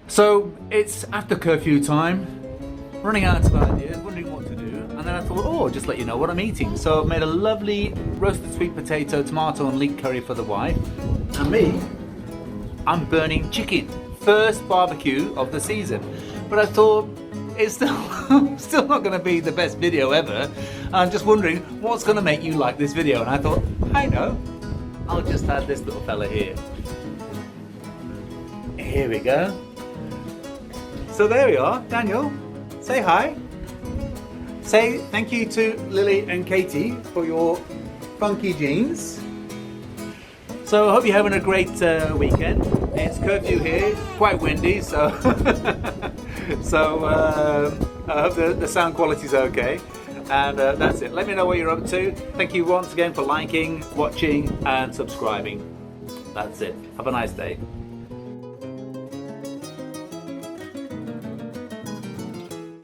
So it's after curfew time, running out of ideas, wondering what to do, and then I thought, oh, just let you know what I'm eating. So I've made a lovely roasted sweet potato, tomato and leek curry for the wife. And me, I'm burning chicken. First barbecue of the season. But I thought, it's still not going to be the best video ever. I'm just wondering, what's going to make you like this video? And I thought, I know, I'll just add this little fella here. Here we go. So there we are. Daniel, say hi. Say thank you to Lily and Katie for your funky jeans. So I hope you're having a great weekend. It's curfew here, quite windy, so I hope the sound quality is okay. And that's it. Let me know what you're up to. Thank you once again for liking, watching and subscribing. That's it. Have a nice day.